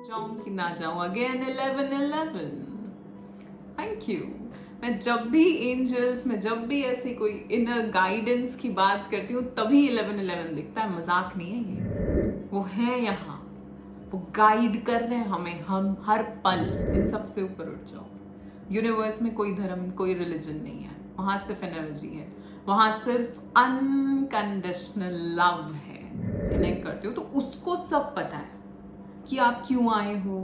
जाऊं कि ना जाऊं, अगेन 11-11। Thank you. मैं जब भी एंजल्स में, जब भी ऐसी कोई इनर गाइडेंस की बात करती हूँ, तभी 11-11 दिखता है। मजाक नहीं है ये, वो है यहाँ, वो गाइड कर रहे हैं हमें, हम हर पल। इन सब से ऊपर उठ जाओ। यूनिवर्स में कोई धर्म, कोई रिलीजन नहीं है, वहां सिर्फ एनर्जी है, वहां सिर्फ अनकंडीशनल लव है। कनेक्ट करते हो तो उसको सब पता है कि आप क्यों आए हो,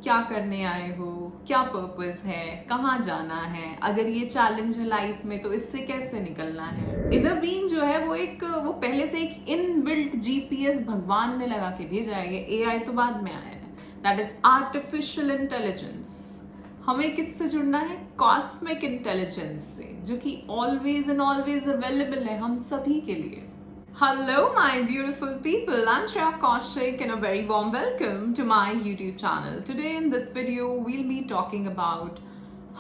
क्या करने आए हो, क्या पर्पस है, कहाँ जाना है, अगर ये चैलेंज है लाइफ में तो इससे कैसे निकलना है। इनर बीइंग जो है वो पहले से एक इनबिल्ट जीपीएस भगवान ने लगा के भेजा है। ये एआई तो बाद में आया है, दैट इज आर्टिफिशियल इंटेलिजेंस। हमें किससे जुड़ना है? कॉस्मिक इंटेलिजेंस से, जो कि ऑलवेज एंड ऑलवेज अवेलेबल है हम सभी के लिए। Hello, my beautiful people. I'm Shreya Kaushik and a very warm welcome to my YouTube channel. Today in this video, we'll be talking about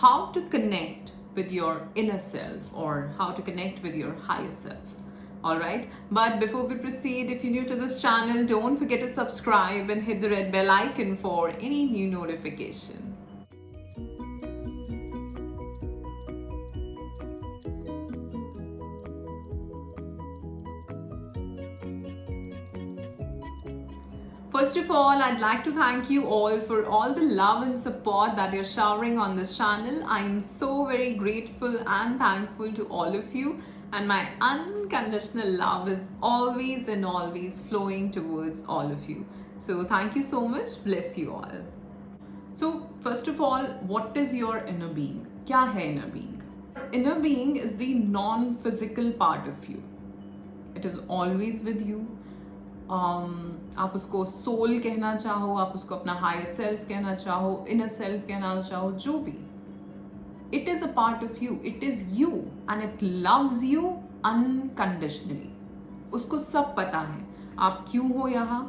how to connect with your inner self or how to connect with your higher self. Alright, but before we proceed, if you're new to this channel, don't forget to subscribe and hit the red bell icon for any new notification. First of all, I'd like to thank you all for all the love and support that you're showering on this channel. I'm so very grateful and thankful to all of you, and my unconditional love is always and always flowing towards all of you. So thank you so much. Bless you all. So first of all, what is your inner being? क्या है inner being? Inner being is the non-physical part of you. It is always with you. आप उसको soul कहना चाहो, आप उसको अपना higher self कहना चाहो, इनर सेल्फ कहना चाहो, जो भी, it is a part of you, it is you and it loves you unconditionally. उसको सब पता है आप क्यों हो यहाँ,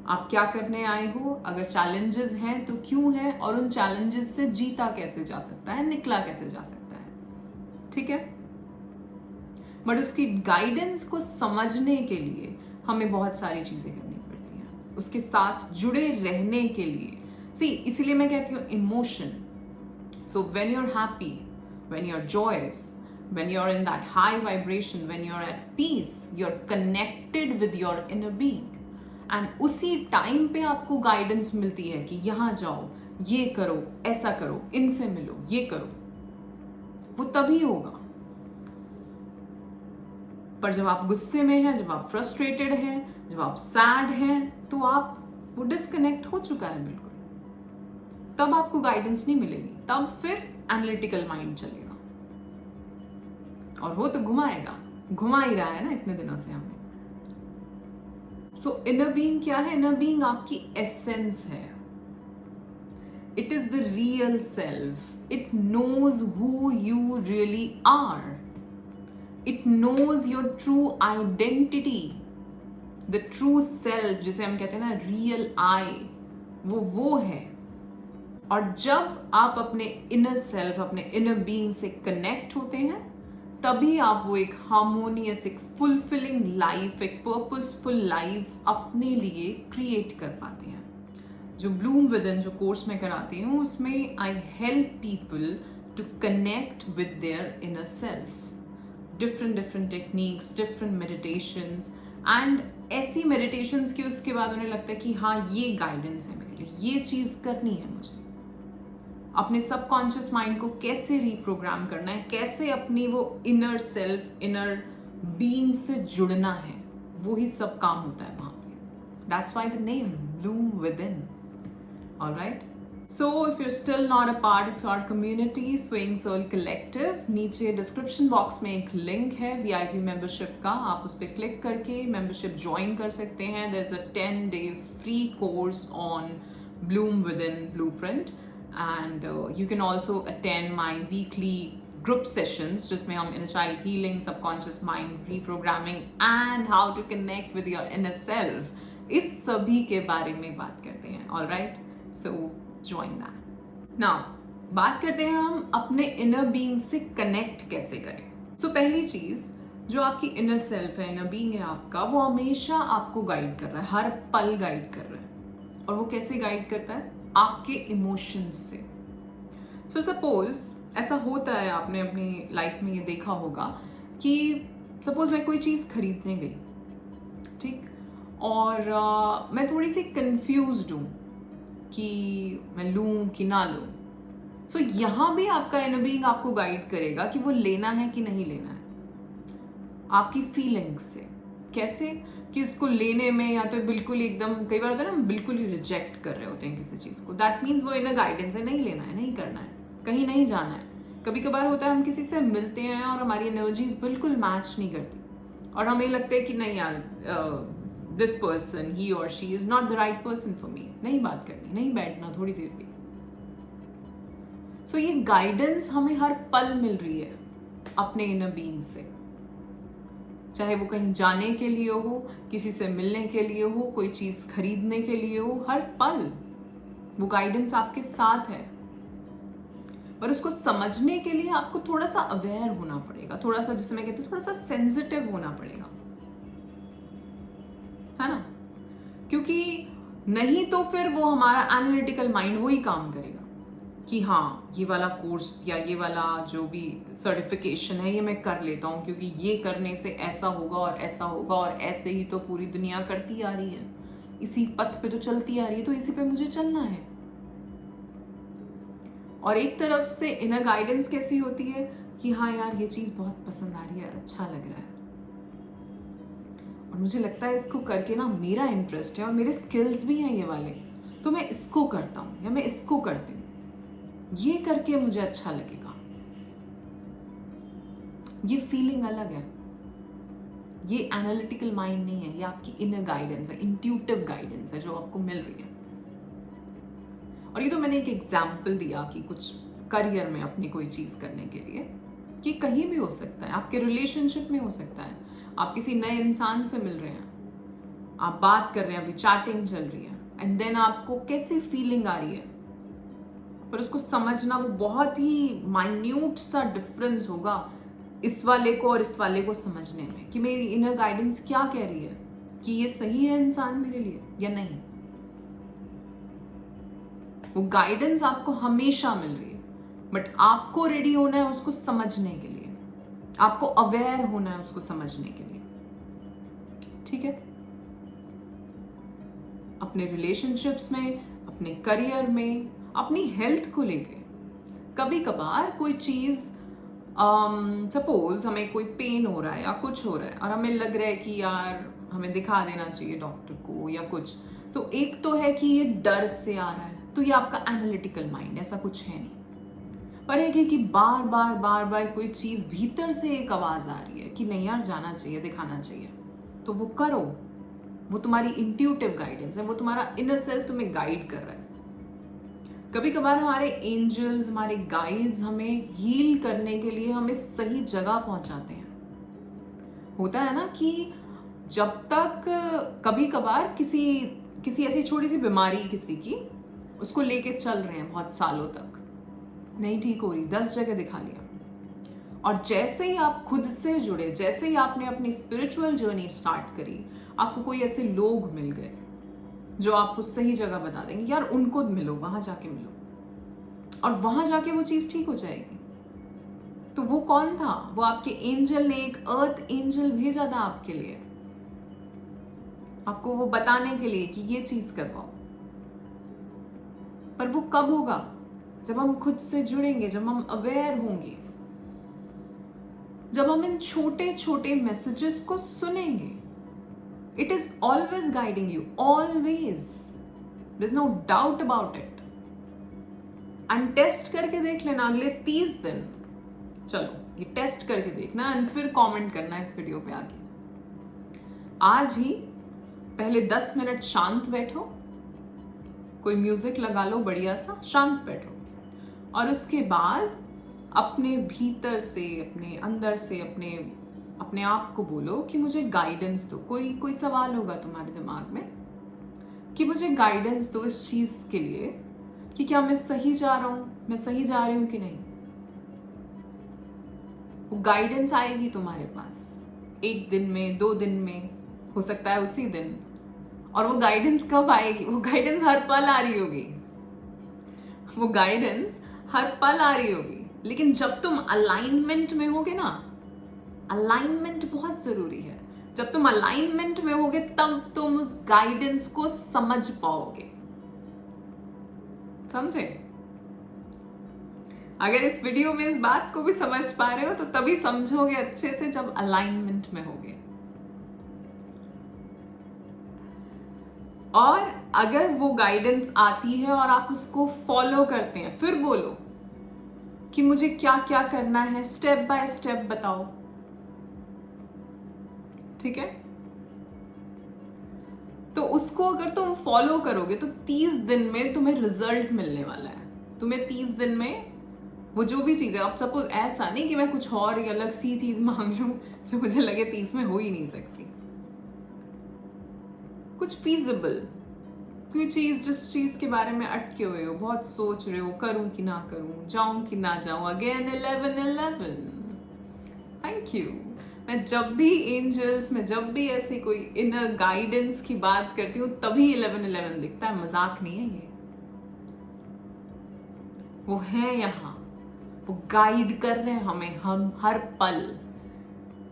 आप क्या करने आए हो, अगर चैलेंजेस हैं तो क्यों हैं, और उन चैलेंजेस से जीता कैसे जा सकता है, निकला कैसे जा सकता है। ठीक है, बट उसकी गाइडेंस को समझने के लिए हमें बहुत सारी चीजें करनी पड़ती हैं, उसके साथ जुड़े रहने के लिए। सी, इसीलिए मैं कहती हूँ emotion. So when you are happy, when you are joyous, when you are in that high vibration, when you are at peace, you are connected with your inner being, and उसी टाइम पे आपको guidance मिलती है कि यहाँ जाओ, ये करो, ऐसा करो, इनसे मिलो, ये करो। वो तभी होगा। पर जब आप गुस्से में हैं, जब आप फ्रस्ट्रेटेड हैं, जब आप सैड हैं, तो आप, वो डिस्कनेक्ट हो चुका है बिल्कुल। तब आपको गाइडेंस नहीं मिलेगी, तब फिर एनालिटिकल माइंड चलेगा, और वो तो घुमा ही रहा है ना इतने दिनों से हमें। सो इनर बीइंग क्या है? इनर बीइंग आपकी एसेंस है। It is the real self. It knows who you really are. It knows your true identity, the true self, जिसे हम कहते हैं ना real I, वो है। और जब आप अपने inner self, अपने inner being से connect होते हैं, तभी आप वो एक harmonious, एक fulfilling life, एक purposeful life अपने लिए create कर पाते हैं। जो Bloom Within जो कोर्स में कराती हूँ, उसमें I help people to connect with their inner self. different techniques, different meditations, and ऐसी meditations की उसके बाद उन्हें लगता है कि हाँ, ये गाइडेंस है मेरे लिए, ये चीज करनी है मुझे। अपने सबकॉन्शियस माइंड को कैसे रीप्रोग्राम करना है, कैसे अपनी वो इनर सेल्फ, इनर बीइंग से जुड़ना है, वो ही सब काम होता है वहां पे। That's why the name Bloom with in. Alright, So if you're still not a part of our community, Swaying Soul Collective, नीचे डिस्क्रिप्शन बॉक्स में एक लिंक है VIP मेंबरशिप का, आप उस पर क्लिक करके मेंबरशिप ज्वाइन कर सकते हैं। There's a 10-day free course on Bloom Within Blueprint, and you can also attend my weekly group sessions, जिसमें हम inner child healing, subconscious mind reprogramming, and how to connect with your inner self, इस सभी के बारे में बात करते हैं। Alright, so join that. Now, बात करते हैं हम अपने इनर बीइंग से कनेक्ट कैसे करें। सो पहली चीज, जो आपकी इनर सेल्फ है, इनर बीइंग है आपका, वो हमेशा आपको गाइड कर रहा है, हर पल गाइड कर रहा है। और वो कैसे गाइड करता है? आपके इमोशंस से। सो सपोज ऐसा होता है, आपने अपनी लाइफ में ये देखा होगा कि सपोज मैं कोई चीज़ खरीदने गई, ठीक, और मैं थोड़ी सी कंफ्यूज्ड हूँ कि मैं लूँ कि ना लूँ। सो यहाँ भी आपका इनर बीइंग आपको गाइड करेगा कि वो लेना है कि नहीं लेना है, आपकी फीलिंग्स से। कैसे? कि उसको लेने में या तो बिल्कुल एकदम, कई बार होता है ना, हम बिल्कुल ही रिजेक्ट कर रहे होते हैं किसी चीज़ को, दैट मीन्स वो इनर गाइडेंस है, नहीं लेना है, नहीं करना है, कहीं नहीं जाना है। कभी कभार होता है हम किसी से मिलते हैं और हमारी एनर्जीज बिल्कुल मैच नहीं करती और हमें लगता है कि नहीं यार, दिस पर्सन, ही और she is not the right person for me, नहीं बात करनी, नहीं बैठना थोड़ी देर भी। सो ये गाइडेंस हमें हर पल मिल रही है अपने इनर बीइंग से, चाहे वो कहीं जाने के लिए हो, किसी से मिलने के लिए हो, कोई चीज खरीदने के लिए हो, हर पल वो गाइडेंस आपके साथ है। पर उसको समझने के लिए आपको थोड़ा सा अवेयर होना पड़ेगा, थोड़ा सा, जिसे मैं कहती हूँ, थोड़ा सा सेंसिटिव होना पड़ेगा, है ना? क्योंकि नहीं तो फिर वो हमारा एनालिटिकल माइंड वही काम करेगा कि हाँ, ये वाला कोर्स या ये वाला जो भी सर्टिफिकेशन है ये मैं कर लेता हूँ क्योंकि ये करने से ऐसा होगा और ऐसा होगा और ऐसे ही तो पूरी दुनिया करती आ रही है, इसी पथ पे तो चलती आ रही है, तो इसी पे मुझे चलना है। और एक तरफ से इनर गाइडेंस कैसी होती है कि हाँ यार, ये चीज़ बहुत पसंद आ रही है, अच्छा लग रहा है और मुझे लगता है इसको करके ना मेरा इंटरेस्ट है और मेरे स्किल्स भी हैं ये वाले, तो मैं इसको करता हूँ या मैं इसको करती हूँ, ये करके मुझे अच्छा लगेगा। ये फीलिंग अलग है, ये एनालिटिकल माइंड नहीं है, ये आपकी इनर गाइडेंस है, इंट्यूटिव गाइडेंस है जो आपको मिल रही है। और ये तो मैंने एक एग्जाम्पल दिया कि कुछ करियर में अपनी कोई चीज़ करने के लिए, कि कहीं भी हो सकता है, आपके रिलेशनशिप में हो सकता है, आप किसी नए इंसान से मिल रहे हैं, आप बात कर रहे हैं, अभी चैटिंग चल रही है, एंड देन आपको कैसी फीलिंग आ रही है, पर उसको समझना, वो बहुत ही माइन्यूट सा डिफरेंस होगा इस वाले को और इस वाले को समझने में, कि मेरी इनर गाइडेंस क्या कह रही है कि ये सही है इंसान मेरे लिए या नहीं। वो गाइडेंस आपको हमेशा मिल रही है, बट आपको रेडी होना है उसको समझने के लिए, आपको अवेयर होना है उसको समझने के लिए, ठीक है? अपने रिलेशनशिप्स में, अपने करियर में, अपनी हेल्थ को लेके कभी कभार कोई चीज, सपोज हमें कोई पेन हो रहा है या कुछ हो रहा है और हमें लग रहा है कि यार हमें दिखा देना चाहिए डॉक्टर को या कुछ, तो एक तो है कि ये डर से आ रहा है, तो ये आपका एनालिटिकल माइंड, ऐसा कुछ है नहीं। पर एक है कि बार बार बार बार कोई चीज भीतर से एक आवाज आ रही है कि नहीं यार, जाना चाहिए, दिखाना चाहिए, तो वो करो। वो तुम्हारी इंट्यूटिव गाइडेंस है, वो तुम्हारा इनर सेल्फ तुम्हें गाइड कर रहा है। कभी कभार हमारे एंजल्स, हमारे गाइड्स हमें हील करने के लिए हमें सही जगह पहुंचाते हैं। होता है ना कि जब तक कभी कभार किसी ऐसी छोटी सी बीमारी किसी की, उसको लेके चल रहे हैं बहुत सालों तक, नहीं ठीक हो रही, 10 जगह दिखा लिया, और जैसे ही आप खुद से जुड़े, जैसे ही आपने अपनी स्पिरिचुअल जर्नी स्टार्ट करी, आपको कोई ऐसे लोग मिल गए जो आपको सही जगह बता देंगे, यार उनको मिलो, वहां जाके मिलो, और वहां जाके वो चीज ठीक हो जाएगी। तो वो कौन था? वो आपके एंजल ने एक अर्थ एंजल भेजा था आपके लिए, आपको वो बताने के लिए कि ये चीज करवाओ। पर वो कब होगा? जब हम खुद से जुड़ेंगे, जब हम अवेयर होंगे, जब हम इन छोटे छोटे मैसेजेस को सुनेंगे। It is always guiding you, always, there is no doubt about it. And test करके देख लेना अगले 30 दिन, चलो ये टेस्ट करके देखना एंड फिर कमेंट करना इस वीडियो पे आके। आज ही पहले 10 मिनट शांत बैठो, कोई म्यूजिक लगा लो बढ़िया सा, शांत बैठो, और उसके बाद अपने भीतर से, अपने अंदर से, अपने आप को बोलो कि मुझे गाइडेंस दो। कोई सवाल होगा तुम्हारे दिमाग में कि मुझे गाइडेंस दो इस चीज के लिए कि क्या मैं सही जा रहा हूं, मैं सही जा रही हूं कि नहीं। वो गाइडेंस आएगी तुम्हारे पास 1 दिन में, 2 दिन में, हो सकता है उसी दिन, और वो गाइडेंस कब आएगी? वो गाइडेंस हर पल आ रही होगी, वो गाइडेंस हर पल आ रही होगी। लेकिन जब तुम अलाइनमेंट में होगे ना, अलाइनमेंट बहुत जरूरी है। जब तुम अलाइनमेंट में होगे तब तुम उस गाइडेंस को समझ पाओगे। समझे? अगर इस वीडियो में इस बात को भी समझ पा रहे हो तो तभी समझोगे अच्छे से जब अलाइनमेंट में होगे। और अगर वो गाइडेंस आती है और आप उसको फॉलो करते हैं, फिर बोलो कि मुझे क्या क्या करना है, स्टेप बाय स्टेप बताओ। ठीक है? तो उसको अगर तुम फॉलो करोगे तो 30 दिन में तुम्हें रिजल्ट मिलने वाला है। तुम्हें 30 दिन में वो जो भी चीज़ है, अब सपोज ऐसा नहीं कि मैं कुछ और अलग सी चीज़ मांग लूँ जो मुझे लगे 30 में हो ही नहीं सकती। कुछ फीजिबल, कोई चीज़ जिस चीज़ के बारे में अटके हुए हो, बहुत सोच रहे हो, करूँ कि ना करूँ, जाऊँ कि ना जाऊँ। Again 11-11, thank you. मैं जब भी एंजल्स में, जब भी ऐसी कोई इनर गाइडेंस की बात करती हूँ तभी 11-11 दिखता है। मजाक नहीं है ये, वो है यहाँ, वो गाइड कर रहे हैं हमें, हम हर पल।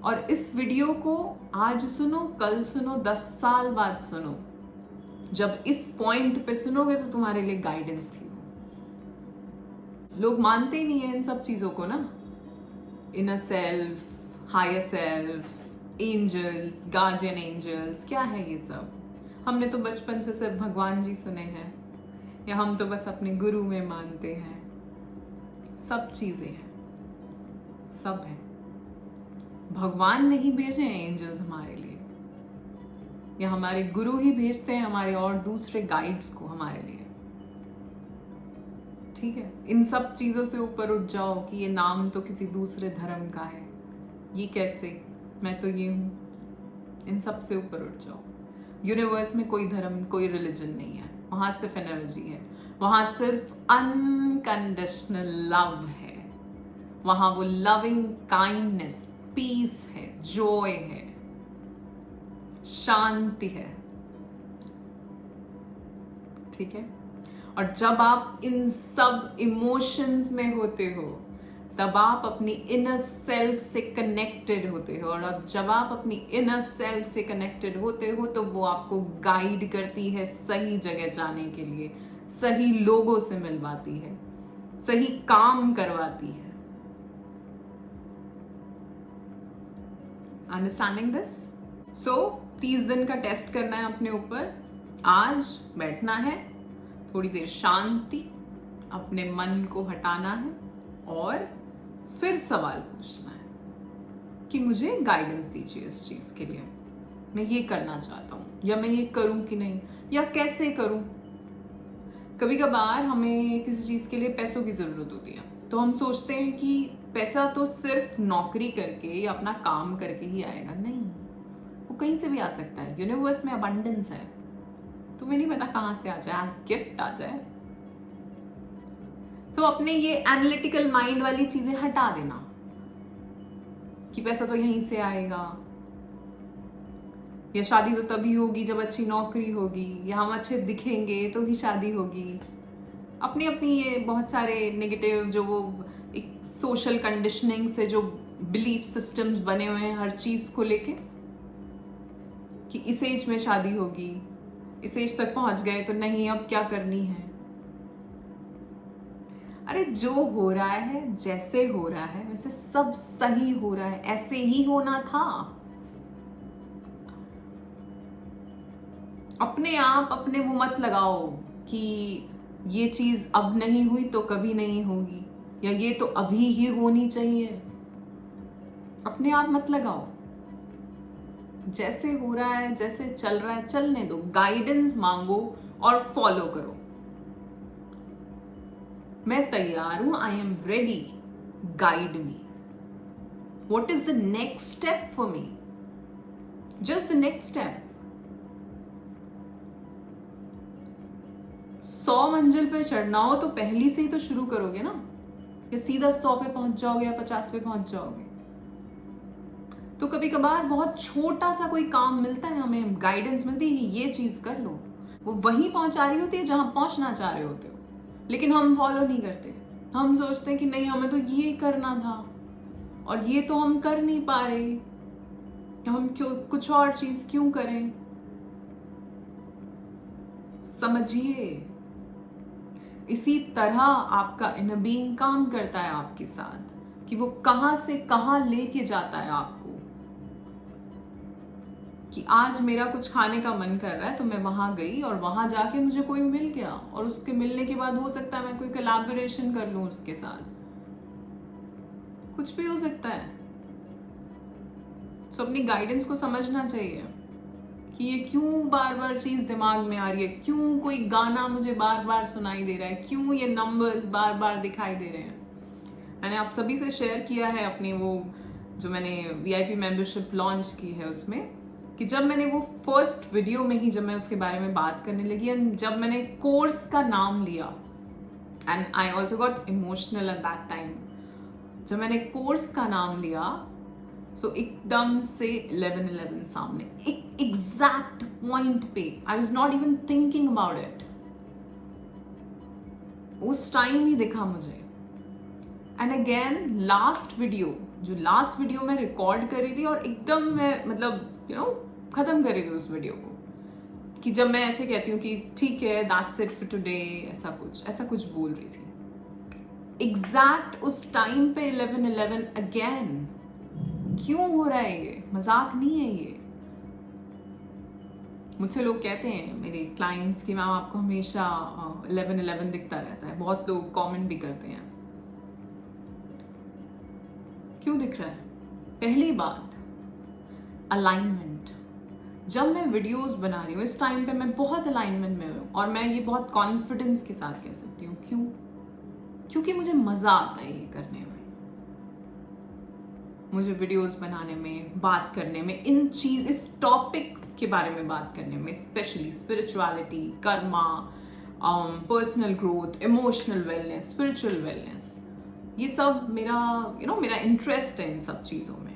और इस वीडियो को आज सुनो, कल सुनो, 10 साल बाद सुनो, जब इस पॉइंट पे सुनोगे तो तुम्हारे लिए गाइडेंस थी। लोग मानते ही नहीं है इन सब चीजों को ना, inner self, higher self, angels, guardian angels, क्या है ये सब? हमने तो बचपन से सिर्फ भगवान जी सुने हैं, या हम तो बस अपने गुरु में मानते हैं। सब चीजें हैं, सब है। भगवान नहीं भेजे हैं एंजल्स हमारे लिए, या हमारे गुरु ही भेजते हैं हमारे और दूसरे गाइड्स को हमारे लिए। ठीक है? इन सब चीजों से ऊपर उठ जाओ कि ये नाम तो किसी दूसरे धर्म का है, ये कैसे, मैं तो ये हूं। इन सब से ऊपर उठ जाओ। यूनिवर्स में कोई धर्म, कोई रिलीजन नहीं है, वहां सिर्फ एनर्जी है, वहां सिर्फ अनकंडीशनल लव है, वहां वो लविंग काइंडनेस, पीस है, जॉय है, शांति है। ठीक है? और जब आप इन सब इमोशंस में होते हो तब आप अपनी इनर सेल्फ से कनेक्टेड होते हो। और अब जब आप अपनी इनर सेल्फ से कनेक्टेड होते हो तो वो आपको गाइड करती है सही जगह जाने के लिए, सही लोगों से मिलवाती है, सही काम करवाती है। Understanding this? सो 30 दिन का टेस्ट करना है अपने ऊपर। आज बैठना है, थोड़ी देर शांति, अपने मन को हटाना है और फिर सवाल पूछना है कि मुझे गाइडेंस दीजिए इस चीज के लिए, मैं ये करना चाहता हूँ, या मैं ये करूं कि नहीं, या कैसे करूं। कभी कभार हमें किसी चीज के लिए पैसों की जरूरत होती है, तो हम सोचते हैं कि पैसा तो सिर्फ नौकरी करके या अपना काम करके ही आएगा। नहीं, वो कहीं से भी आ सकता है। यूनिवर्स में अबंडेंस है, तुम्हें नहीं पता कहां से आ जाए, एज गिफ्ट आ जाए। तो अपने ये एनालिटिकल माइंड वाली चीजें हटा देना कि पैसा तो यहीं से आएगा, या शादी तो तभी होगी जब अच्छी नौकरी होगी, या हम अच्छे दिखेंगे तो ही शादी होगी। अपनी अपनी ये बहुत सारे नेगेटिव, जो वो एक सोशल कंडीशनिंग से जो बिलीफ सिस्टम्स बने हुए हैं हर चीज को लेके, कि इस एज में शादी होगी, इस एज तक पहुंच गए तो नहीं, अब क्या करनी है। अरे जो हो रहा है, जैसे हो रहा है वैसे सब सही हो रहा है, ऐसे ही होना था। अपने आप अपने वो मत लगाओ कि ये चीज अब नहीं हुई तो कभी नहीं होगी, या ये तो अभी ही होनी चाहिए। अपने आप मत लगाओ, जैसे हो रहा है, जैसे चल रहा है चलने दो। गाइडेंस मांगो और फॉलो करो। मैं तैयार हूं, I am ready, guide me. What is the next step for me? Just the next step. 100 मंजिल पे चढ़ना हो तो पहली से ही तो शुरू करोगे ना, या सीधा 100 पे पहुंच जाओगे या 50 पे पहुंच जाओगे? तो कभी कभार बहुत छोटा सा कोई काम मिलता है, हमें गाइडेंस मिलती है कि ये चीज कर लो, वो वहीं पहुंचा रही होती है जहां पहुंचना चाह रहे होते हो, लेकिन हम फॉलो नहीं करते। हम सोचते हैं कि नहीं, हमें तो ये करना था और ये तो हम कर नहीं पा रहे, हम क्यों कुछ और चीज क्यों करें। समझिए, इसी तरह आपका इनर बीइंग काम करता है आपके साथ कि वो कहां से कहां लेके जाता है आपको। कि आज मेरा कुछ खाने का मन कर रहा है तो मैं वहां गई और वहां जाके मुझे कोई मिल गया, और उसके मिलने के बाद हो सकता है मैं कोई कोलैबोरेशन कर लूं उसके साथ, कुछ भी हो सकता है। तो अपनी गाइडेंस को समझना चाहिए कि ये क्यों बार बार चीज दिमाग में आ रही है, क्यों कोई गाना मुझे बार बार सुनाई दे रहा है, क्यों ये नंबर्स बार बार दिखाई दे रहे हैं। मैंने आप सभी से शेयर किया है अपनी वो जो मैंने VIP मेंबरशिप लॉन्च की है उसमें, कि जब मैंने वो फर्स्ट वीडियो में ही जब मैं उसके बारे में बात करने लगी एंड जब मैंने कोर्स का नाम लिया, and I also got emotional at that time. जब मैंने कोर्स का नाम लिया सो एकदम से 11/11 सामने, एक एग्जैक्ट पॉइंट पे, I was not even thinking about it, उस टाइम ही दिखा मुझे। एंड अगेन लास्ट वीडियो मैं रिकॉर्ड कर रही थी और एकदम मैं मतलब खत्म कर रही थी उस वीडियो को, कि जब मैं ऐसे कहती हूँ कि ठीक है दैट्स इट फॉर टुडे, ऐसा कुछ बोल रही थी। एग्जैक्ट उस टाइम पे 11/11 अगेन। क्यों हो रहा है ये? मजाक नहीं है ये। मुझसे लोग कहते हैं, मेरे क्लाइंट्स, कि मैम आपको हमेशा 11/11 दिखता रहता है। बहुत लोग कमेंट भी करते हैं, क्यों दिख रहा है? पहली बात, अलाइनमेंट। जब मैं वीडियोस बना रही हूँ इस टाइम पे मैं बहुत अलाइनमेंट में हूँ, और मैं ये बहुत कॉन्फिडेंस के साथ कह सकती हूँ। क्यों? क्योंकि मुझे मजा आता है ये करने में, मुझे वीडियोस बनाने में, बात करने में, इस टॉपिक के बारे में बात करने में, specially spirituality, Karma, personal growth, emotional wellness, spiritual wellness, ये सब मेरा इंटरेस्ट है इन सब चीजों में।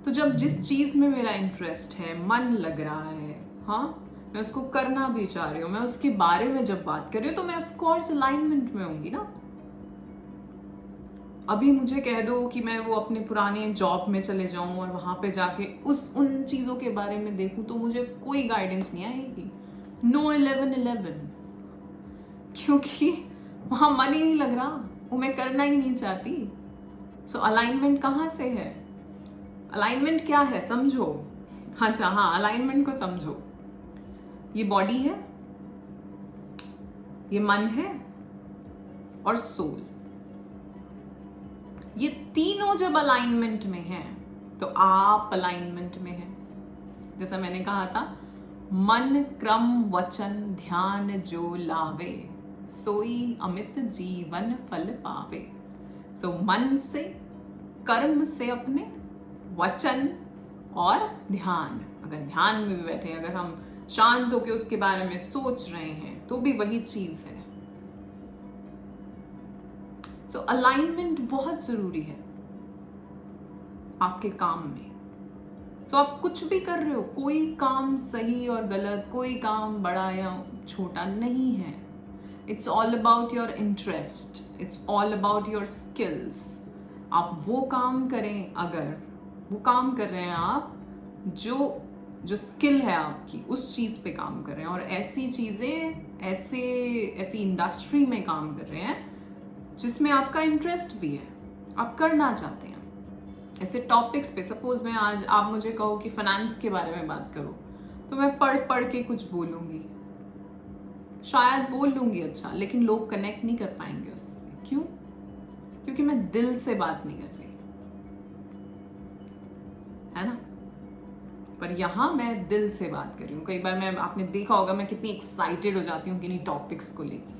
तो जब जिस चीज में मेरा इंटरेस्ट है, मन लग रहा है, हाँ, मैं उसको करना भी चाह रही हूँ, मैं उसके बारे में जब बात कर रही हूँ, तो मैं ऑफ कोर्स अलाइनमेंट में होंगी ना। अभी मुझे कह दो कि मैं वो अपने पुराने जॉब में चले जाऊं और वहां पे जाके उन चीजों के बारे में देखूं, तो मुझे कोई गाइडेंस नहीं आएगी। नो 11/11, क्योंकि वहां मन ही नहीं लग रहा, वो मैं करना ही नहीं चाहती। सो अलाइनमेंट कहाँ से है? अलाइनमेंट क्या है समझो। अच्छा हाँ, अलाइनमेंट को समझो। ये बॉडी है, ये मन है और सोल, ये तीनों जब अलाइनमेंट में हैं तो आप अलाइनमेंट में हैं। जैसा मैंने कहा था, मन क्रम वचन ध्यान जो लावे, सोई अमित जीवन फल पावे। सो मन से, कर्म से अपने, वचन और ध्यान। अगर ध्यान में भी बैठे, अगर हम शांत होकर उसके बारे में सोच रहे हैं, तो भी वही चीज है। तो अलाइनमेंट बहुत जरूरी है आपके काम में। तो आप कुछ भी कर रहे हो, कोई काम सही और गलत, कोई काम बड़ा या छोटा नहीं है। It's all about your interest, it's all about your skills. आप वो काम करें, अगर वो काम कर रहे हैं आप जो स्किल है आपकी, उस चीज पे काम कर रहे हैं, और ऐसी चीजें, ऐसी इंडस्ट्री में काम कर रहे हैं जिसमें आपका इंटरेस्ट भी है, आप करना चाहते हैं। ऐसे टॉपिक्स पे, सपोज मैं आज आप मुझे कहो कि फाइनेंस के बारे में बात करो, तो मैं पढ़ के कुछ बोलूंगी, शायद बोल लूंगी अच्छा, लेकिन लोग कनेक्ट नहीं कर पाएंगे उससे। क्यों? क्योंकि मैं दिल से बात नहीं कर रही, है ना। पर यहाँ मैं दिल से बात कर रही हूँ। कई बार आपने देखा होगा मैं कितनी एक्साइटेड हो जाती हूँ किन्हीं टॉपिक्स को लेकर,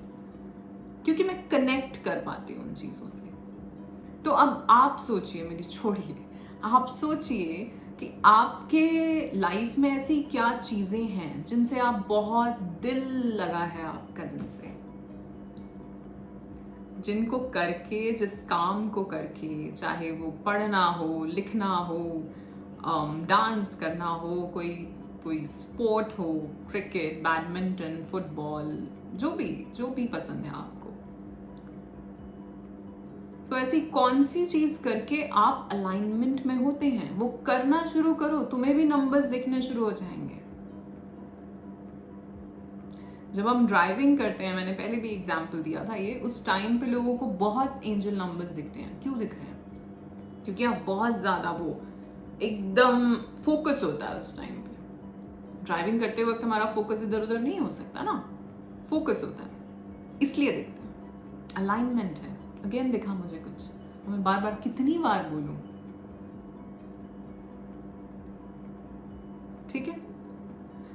क्योंकि मैं कनेक्ट कर पाती हूँ उन चीजों से। तो अब आप सोचिए, मेरी छोड़िए, आप सोचिए कि आपके लाइफ में ऐसी क्या चीजें हैं जिनसे आप बहुत दिल लगा है आपका, जिनको करके, जिस काम को करके, चाहे वो पढ़ना हो, लिखना हो, डांस करना हो, कोई स्पोर्ट हो, क्रिकेट, बैडमिंटन, फुटबॉल, जो भी पसंद है आपको, तो ऐसी कौन सी चीज करके आप अलाइनमेंट में होते हैं वो करना शुरू करो, तुम्हें भी नंबर्स दिखने शुरू हो जाएंगे। जब हम ड्राइविंग करते हैं, मैंने पहले भी एग्जाम्पल दिया था ये, उस टाइम पे लोगों को बहुत एंजल नंबर्स दिखते हैं। क्यों दिख रहे हैं? क्योंकि आप बहुत ज्यादा वो एकदम फोकस होता है उस टाइम पे। ड्राइविंग करते वक्त हमारा फोकस इधर उधर नहीं हो सकता ना, फोकस होता है, इसलिए दिखता है। अलाइनमेंट है। अगेन दिखा मुझे कुछ, मैं बार बार कितनी बार बोलूं? ठीक है।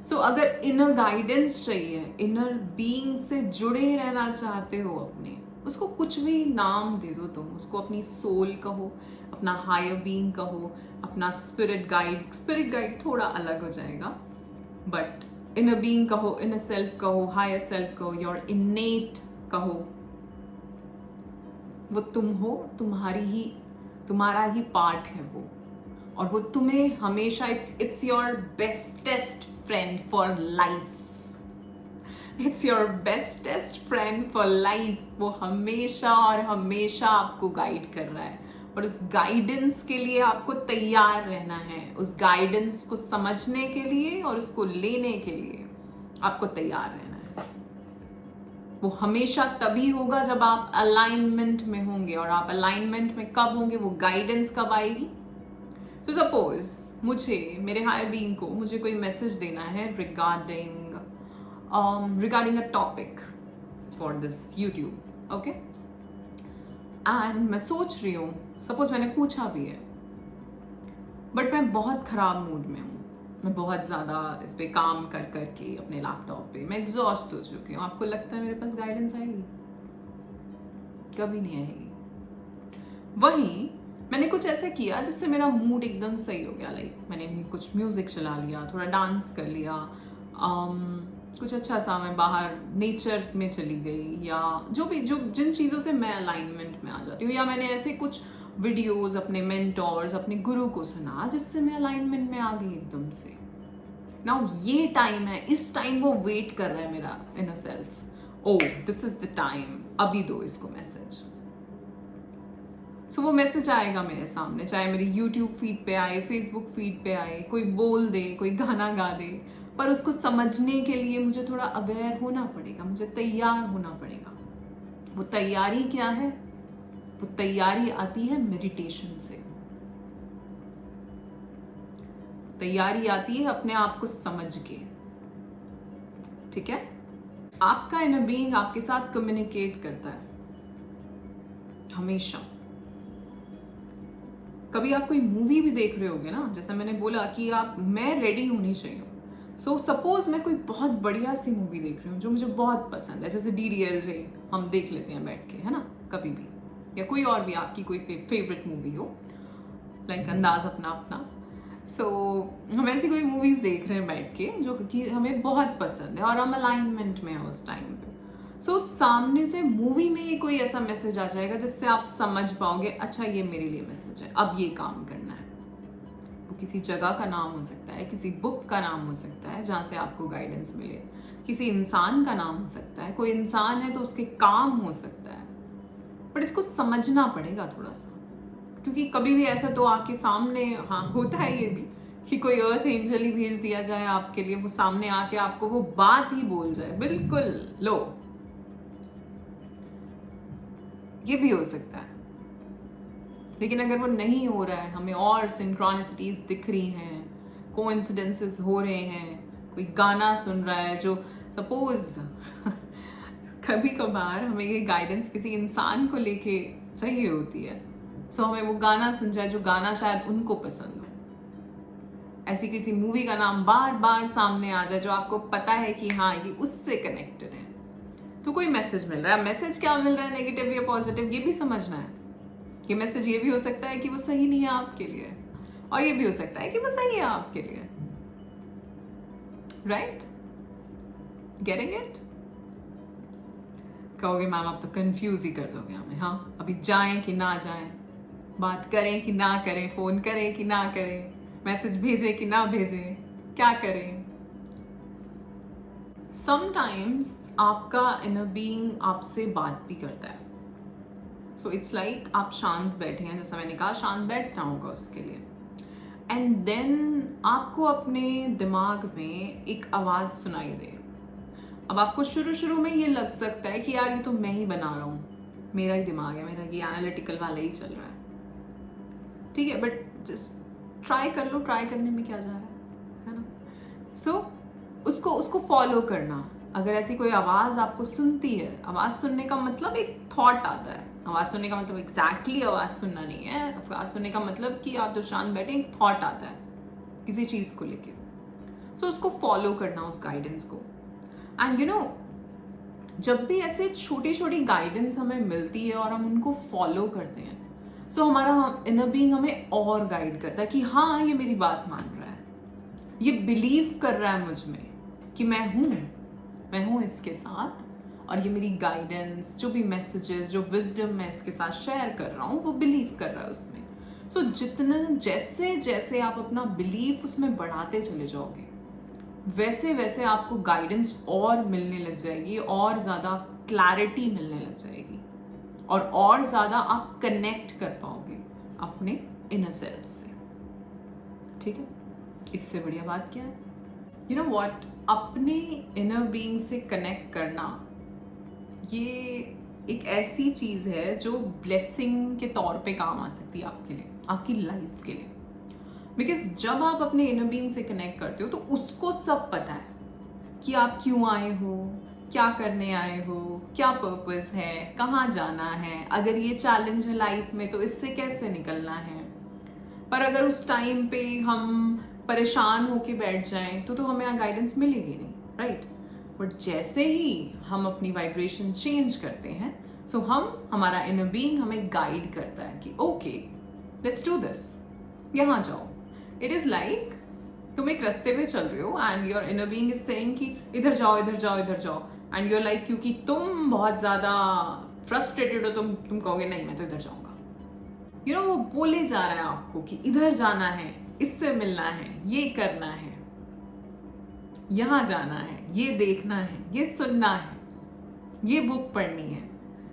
सो अगर इनर गाइडेंस चाहिए, इनर बीइंग से जुड़े रहना चाहते हो अपने, उसको कुछ भी नाम दे दो तुम, उसको अपनी सोल कहो, अपना हायर बीइंग कहो, अपना स्पिरिट गाइड थोड़ा अलग हो जाएगा, बट इनर बीइंग कहो, इनर सेल्फ कहो, हायर सेल्फ कहो, योर इनेट कहो, वो तुम हो, तुम्हारा ही पार्ट है वो, और वो तुम्हें हमेशा it's your bestest friend for life, it's your bestest friend for life. वो हमेशा और हमेशा आपको गाइड कर रहा है, और उस गाइडेंस के लिए आपको तैयार रहना है, उस गाइडेंस को समझने के लिए और उसको लेने के लिए आपको तैयार रहना है। वो हमेशा तभी होगा जब आप अलाइनमेंट में होंगे, और आप अलाइनमेंट में कब होंगे, वो गाइडेंस कब आएगी। सो सपोज मुझे, मेरे हायर बीइंग को मुझे कोई मैसेज देना है regarding a topic for this YouTube, okay, and मैं सोच रही हूँ, सपोज मैंने पूछा भी है, बट मैं बहुत खराब मूड में हूँ, मैं बहुत ज़्यादा इस पे काम कर करके अपने लैपटॉप पे मैं एग्जॉस्ट हो चुकी हूँ। आपको लगता है मेरे पास गाइडेंस आएगी? कभी नहीं आएगी। वहीं मैंने कुछ ऐसे किया जिससे मेरा मूड एकदम सही हो गया, लाइक मैंने कुछ म्यूजिक चला लिया, थोड़ा डांस कर लिया, कुछ अच्छा सा, मैं बाहर नेचर में चली गई, या जिन चीज़ों से मैं अलाइनमेंट में आ जाती हूँ, या मैंने ऐसे कुछ वीडियोस अपने मेंटोर्स, अपने गुरु को सुना जिससे मैं अलाइनमेंट में आ गई एकदम से। नाउ ये टाइम है, इस टाइम वो वेट कर रहा है मेरा inner self, oh this is the time, अभी दो इसको मैसेज। सो वो मैसेज आएगा मेरे सामने, चाहे मेरी यूट्यूब फीड पे आए, फेसबुक फीड पे आए, कोई बोल दे, कोई गाना गा दे, पर उसको समझने के लिए मुझे थोड़ा अवेयर होना पड़ेगा, मुझे तैयार होना पड़ेगा। वो तैयारी क्या है? वो तैयारी आती है मेडिटेशन से, तैयारी आती है अपने आप को समझ के। ठीक है, आपका इनर बीइंग आपके साथ कम्युनिकेट करता है हमेशा। कभी आप कोई मूवी भी देख रहे होगे ना, जैसे मैंने बोला कि मैं रेडी होनी चाहिए। सो सपोज मैं कोई बहुत बढ़िया सी मूवी देख रही हूँ जो मुझे बहुत पसंद है, जैसे DDLJ हम देख लेते हैं बैठ के, है ना, कभी भी, या कोई और भी आपकी कोई फेवरेट मूवी हो, लाइक अंदाज अपना अपना। सो हम ऐसी कोई मूवीज देख रहे हैं बैठ के जो कि हमें बहुत पसंद है और हम अलाइनमेंट में हैं उस टाइम पे। सो सामने से मूवी में ही कोई ऐसा मैसेज आ जाएगा जिससे आप समझ पाओगे, अच्छा ये मेरे लिए मैसेज है, अब ये काम करना है। वो किसी जगह का नाम हो सकता है, किसी बुक का नाम हो सकता है जहाँ से आपको गाइडेंस मिले, किसी इंसान का नाम हो सकता है, कोई इंसान है तो उसके काम हो सकता है, बट इसको समझना पड़ेगा थोड़ा सा, क्योंकि कभी भी ऐसा तो आके सामने, हाँ होता है ये भी कि कोई अर्थ एंजल ही भेज दिया जाए आपके लिए, वो सामने आके आपको वो बात ही बोल जाए, बिल्कुल लो, ये भी हो सकता है। लेकिन अगर वो नहीं हो रहा है, हमें और सिंक्रोनिसिटीज दिख रही हैं, कोइंसिडेंसेस हो रहे हैं, कोई गाना सुन रहा है जो सपोज कभी कभार हमें ये गाइडेंस किसी इंसान को लेके चाहिए होती है, सो हमें वो गाना सुन जाए जो गाना शायद उनको पसंद हो, ऐसी किसी मूवी का नाम बार बार सामने आ जाए जो आपको पता है कि हाँ ये उससे कनेक्टेड है, तो कोई मैसेज मिल रहा है। मैसेज क्या मिल रहा है, नेगेटिव या पॉजिटिव, ये भी समझना है। ये मैसेज ये भी हो सकता है कि वो सही नहीं है आपके लिए, और ये भी हो सकता है कि वो सही है आपके लिए, राइट? Getting it? कहोगे मैम आप तो कंफ्यूज ही कर दोगे हमें, हाँ अभी जाएं कि ना जाएं, बात करें कि ना करें, फोन करें कि ना करें, मैसेज भेजें कि ना भेजें, क्या करें। समटाइम्स आपका इनर बीइंग आपसे बात भी करता है। सो इट्स लाइक आप शांत बैठे हैं, जैसा मैंने कहा शांत बैठना होगा उसके लिए, एंड देन आपको अपने दिमाग में एक आवाज़ सुनाई दे। अब आपको शुरू शुरू में ये लग सकता है कि यार ये तो मैं ही बना रहा हूँ, मेरा ही दिमाग है, मेरा ये एनालिटिकल वाला ही चल रहा है, ठीक है, बट जस्ट ट्राई कर लो, ट्राई करने में क्या जा रहा है ना। सो उसको फॉलो करना। अगर ऐसी कोई आवाज़ आपको सुनती है, आवाज़ सुनने का मतलब एक थॉट आता है, आवाज़ सुनने का मतलब एग्जैक्टली आवाज़ सुनना नहीं है, आवाज़ सुनने का मतलब कि आप जब शांत बैठे एक थॉट आता है किसी चीज़ को लेके, सो उसको फॉलो करना, उस गाइडेंस को। एंड यू नो जब भी ऐसे छोटी छोटी गाइडेंस हमें मिलती है और हम उनको फॉलो करते हैं, सो हमारा इनर बीइंग हमें और गाइड करता है कि हाँ ये मेरी बात मान रहा है, ये बिलीव कर रहा है मुझ में कि मैं हूँ इसके साथ, और ये मेरी गाइडेंस, जो भी मैसेजेस, जो विजडम मैं इसके साथ शेयर कर रहा हूँ वो बिलीव कर रहा है उसमें। सो जितना जैसे जैसे आप अपना बिलीफ उसमें बढ़ाते चले जाओगे, वैसे वैसे आपको गाइडेंस और मिलने लग जाएगी, और ज़्यादा क्लैरिटी मिलने लग जाएगी, और ज़्यादा आप कनेक्ट कर पाओगे अपने इनर सेल्फ से, ठीक है। इससे बढ़िया बात क्या है, यू नो व्हाट, अपने इनर बीइंग से कनेक्ट करना ये एक ऐसी चीज़ है जो ब्लेसिंग के तौर पे काम आ सकती है आपके लिए, आपकी लाइफ के लिए। बिकॉज जब आप अपने इनर बीइंग से कनेक्ट करते हो तो उसको सब पता है कि आप क्यों आए हो, क्या करने आए हो, क्या पर्पस है, कहाँ जाना है, अगर ये चैलेंज है लाइफ में तो इससे कैसे निकलना है। पर अगर उस टाइम पे हम परेशान होके बैठ जाएं तो हमें गाइडेंस मिलेगी नहीं, राइट। बट जैसे ही हम अपनी वाइब्रेशन चेंज करते हैं, सो हमारा इनर बीइंग हमें गाइड करता है कि ओके लेट्स डू दिस, यहाँ जाओ। इट इज लाइक तुम एक रास्ते पे चल रहे हो and your inner being is saying कि इधर जाओ इधर जाओ इधर जाओ, एंड यूर लाइक क्योंकि तुम बहुत ज्यादा फ्रस्ट्रेटेड हो, तुम कहोगे नहीं मैं तो इधर जाऊंगा। यू नो वो बोले जा रहा है आपको कि इधर जाना है, इससे मिलना है, ये करना है, यहाँ जाना है, ये देखना है, ये सुनना है, ये बुक पढ़नी है,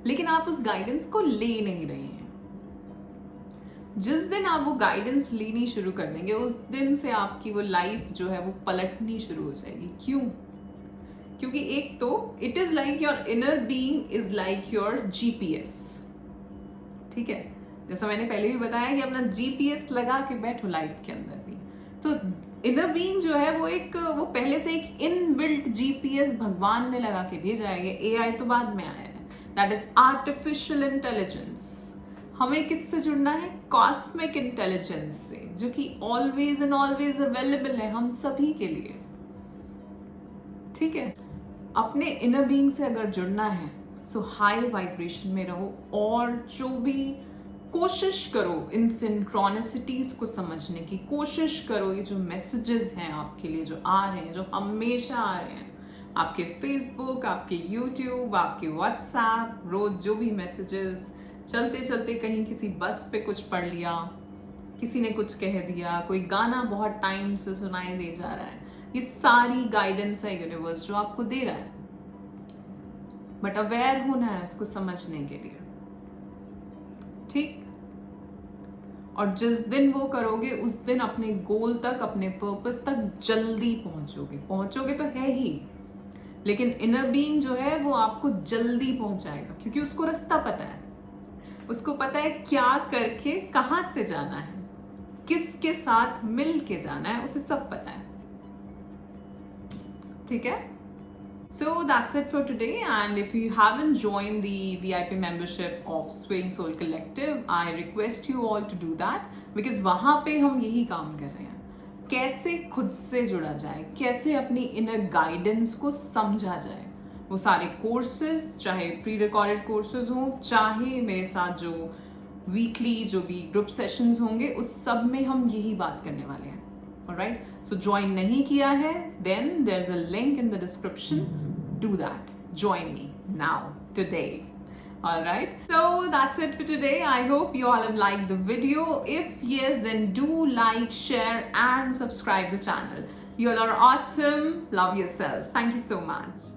लेकिन आप उस गाइडेंस को ले नहीं रहे हैं। जिस दिन आप वो गाइडेंस लेनी शुरू कर देंगे, उस दिन से आपकी वो लाइफ जो है वो पलटनी शुरू हो जाएगी। क्यों? क्योंकि एक तो it is like your inner being is like your GPS, ठीक है। जैसा मैंने पहले भी बताया कि अपना जीपीएस लगा के बैठो लाइफ के अंदर भी, तो इनर बीइंग जो है वो पहले से एक इनबिल्ट जीपीएस भगवान ने लगा के भेजा है। एआई तो बाद में आया है, दैट इज आर्टिफिशियल इंटेलिजेंस। हमें किससे जुड़ना है? कॉस्मिक इंटेलिजेंस से, जो कि ऑलवेज एंड ऑलवेज अवेलेबल है हम सभी के लिए, ठीक है। अपने इनर बीइंग से अगर जुड़ना है सो हाई वाइब्रेशन में रहो, और जो भी कोशिश करो इन सिंक्रोनिसिटीज को समझने की कोशिश करो। ये जो मैसेजेस हैं आपके लिए जो आ रहे हैं, जो हमेशा आ रहे हैं, आपके फेसबुक, आपके यूट्यूब, आपके व्हाट्सएप, रोज जो भी मैसेजेस, चलते चलते कहीं किसी बस पे कुछ पढ़ लिया, किसी ने कुछ कह दिया, कोई गाना बहुत टाइम से सुनाई दे जा रहा है, ये सारी गाइडेंस है यूनिवर्स जो आपको दे रहा है। बट अवेयर होना है उसको समझने के लिए, ठीक। और जिस दिन वो करोगे उस दिन अपने गोल तक, अपने पर्पस तक जल्दी पहुंचोगे तो है ही, लेकिन इनर बीइंग जो है वो आपको जल्दी पहुंचाएगा, क्योंकि उसको रास्ता पता है, उसको पता है क्या करके कहां से जाना है, किसके साथ मिल के जाना है, उसे सब पता है, ठीक है। So that's it for today, and if you haven't joined the VIP membership of Swaying Soul Collective, I request you all to do that, because वहाँ पे हम यही काम कर रहे हैं, कैसे खुद से जुड़ा जाए, कैसे अपनी इनर गाइडेंस को समझा जाए। वो सारे कोर्सेज, चाहे प्री रिकॉर्डेड कोर्सेज हों, चाहे मेरे साथ जो वीकली जो भी ग्रुप सेशंस होंगे, उस सब में हम यही बात करने वाले हैं। Alright, so join नहीं किया है, then there's a link in the description. Do that. Join me now. today. All right, so that's it for today. I hope you all have liked the video. If yes, then do like, share and subscribe the channel. You all are awesome. Love yourself. Thank you so much.